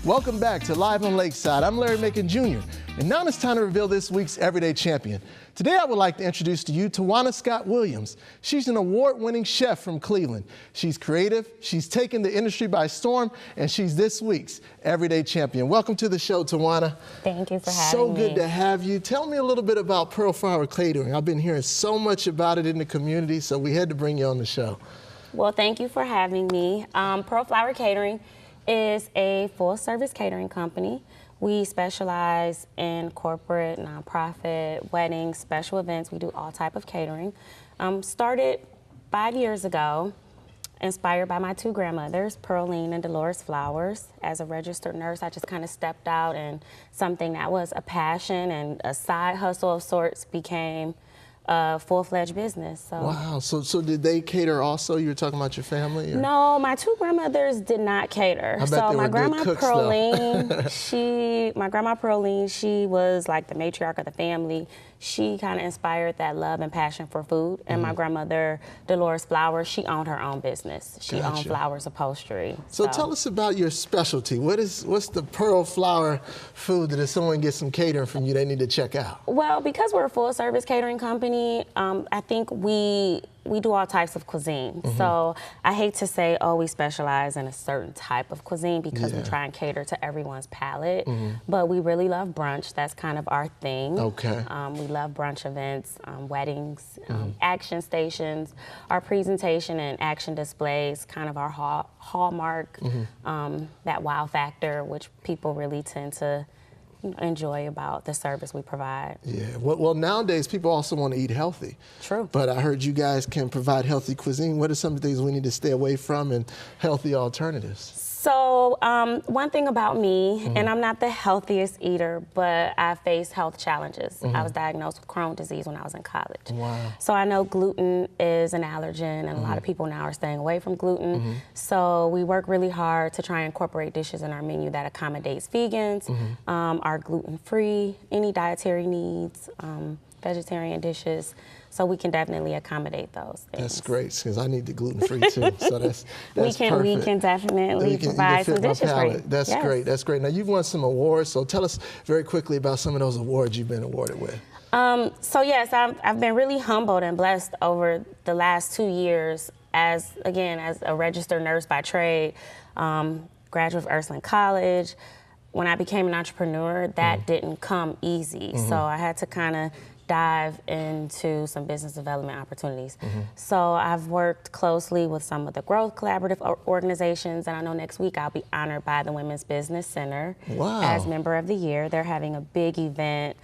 Welcome back to Live on Lakeside. I'm Larry Macon Jr., and now it's time to reveal this week's Everyday Champion. Today, I would like to introduce to you Tiwanna Scott Williams. She's an award-winning chef from Cleveland. She's creative, she's taken the industry by storm, and she's this week's Everyday Champion. Welcome to the show, Tiwanna. Thank you for having So me. good to have you. Tell me a little bit about Pearl Flower Catering. I've been hearing so much about it in the community, so we had to bring you on the show. Well, thank you for having me. Pearl Flower Catering is a full-service catering company. We specialize in corporate, nonprofit, weddings, special events. We do all type of catering. Started 5 years ago, inspired by my two grandmothers, Pearline and Dolores Flowers. As a registered nurse, I just kind of stepped out, and something that was a passion and a side hustle of sorts became a full-fledged business. So. Wow, so did they cater also? You were talking about your family? Or? No, my two grandmothers did not cater. I bet so they my were grandma good cooks, Pearline, my grandma Pearline, she was like the matriarch of the family. She kind of inspired that love and passion for food. And my grandmother, Dolores Flowers, she owned her own business. She owned Flowers Upholstery. So tell us about your specialty. What's the Pearl Flower food that if someone gets some catering from you, they need to check out? Well, because we're a full-service catering company, I think we do all types of cuisine. So I hate to say, oh, we specialize in a certain type of cuisine because we try and cater to everyone's palate. But we really love brunch. That's kind of our thing. Okay. We love brunch events, weddings, action stations. Our presentation and action displays, kind of our hallmark, that wow factor, which people really tend to enjoy about the service we provide. Yeah, well, nowadays people also want to eat healthy. True. But I heard you guys can provide healthy cuisine. What are some of the things we need to stay away from and healthy alternatives? So one thing about me, and I'm not the healthiest eater, but I face health challenges. I was diagnosed with Crohn's disease when I was in college. Wow. So I know gluten is an allergen, and a lot of people now are staying away from gluten. So we work really hard to try and incorporate dishes in our menu that accommodates vegans, are gluten-free, any dietary needs, vegetarian dishes. So we can definitely accommodate those things. That's great, because I need the gluten-free too. So that's perfect. We can definitely provide some dishes for you. That's great. That's great. Now you've won some awards, so tell us very quickly about some of those awards you've been awarded with. So yes, I've been really humbled and blessed over the last 2 years as a registered nurse by trade, graduate of Ursuline College. When I became an entrepreneur, that didn't come easy. So I had to kind of dive into some business development opportunities. So I've worked closely with some of the growth collaborative organizations, and I know next week I'll be honored by the Women's Business Center as Member of the Year. They're having a big event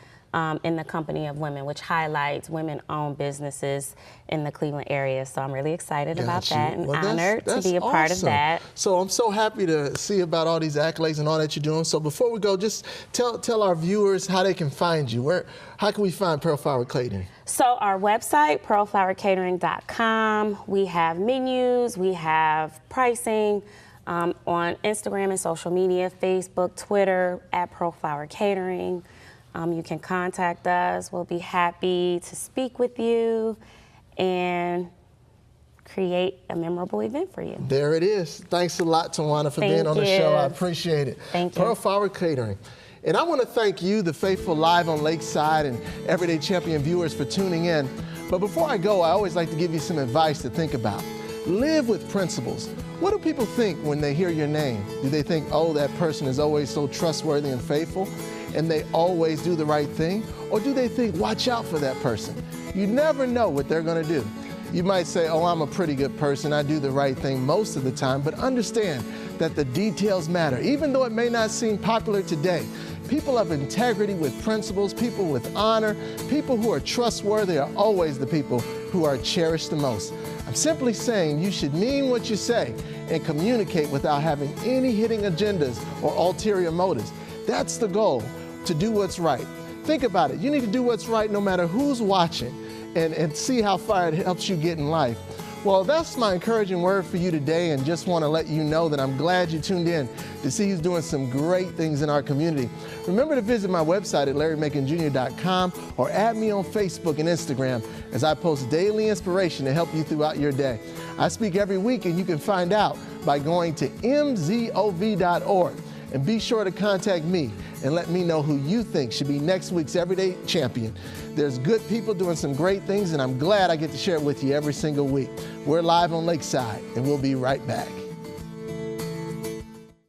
in the company of women, which highlights women-owned businesses in the Cleveland area. So I'm really excited about that and honored to be a part of that. So I'm so happy to see about all these accolades and all that you're doing. So before we go, just tell our viewers how they can find you. How can we find Pearl Flower Catering? So our website, pearlflowercatering.com. We have menus, we have pricing on Instagram and social media, Facebook, Twitter, at Pearl Flower Catering. You can contact us. We'll be happy to speak with you and create a memorable event for you. There it is. Thanks a lot, Tiwanna, for being on the show. I appreciate it. Thank you. Pearl Flower Catering. And I want to thank you, the faithful Live on Lakeside and Everyday Champion viewers, for tuning in. But before I go, I always like to give you some advice to think about. Live with principles. What do people think when they hear your name? Do they think, oh, that person is always so trustworthy and faithful, and they always do the right thing? Or do they think, watch out for that person? You never know what they're going to do. You might say, oh, I'm a pretty good person. I do the right thing most of the time. But understand that the details matter. Even though it may not seem popular today, people of integrity with principles, people with honor, people who are trustworthy are always the people who are cherished the most. I'm simply saying you should mean what you say and communicate without having any hidden agendas or ulterior motives. That's the goal, to do what's right. Think about it. You need to do what's right no matter who's watching, and see how far it helps you get in life. Well, that's my encouraging word for you today, and just want to let you know that I'm glad you tuned in to see who's doing some great things in our community. Remember to visit my website at LarryMaconJr.com or add me on Facebook and Instagram, as I post daily inspiration to help you throughout your day. I speak every week, and you can find out by going to mzov.org. And be sure to contact me and let me know who you think should be next week's Everyday Champion. There's good people doing some great things, and I'm glad I get to share it with you every single week. We're live on Lakeside, and we'll be right back.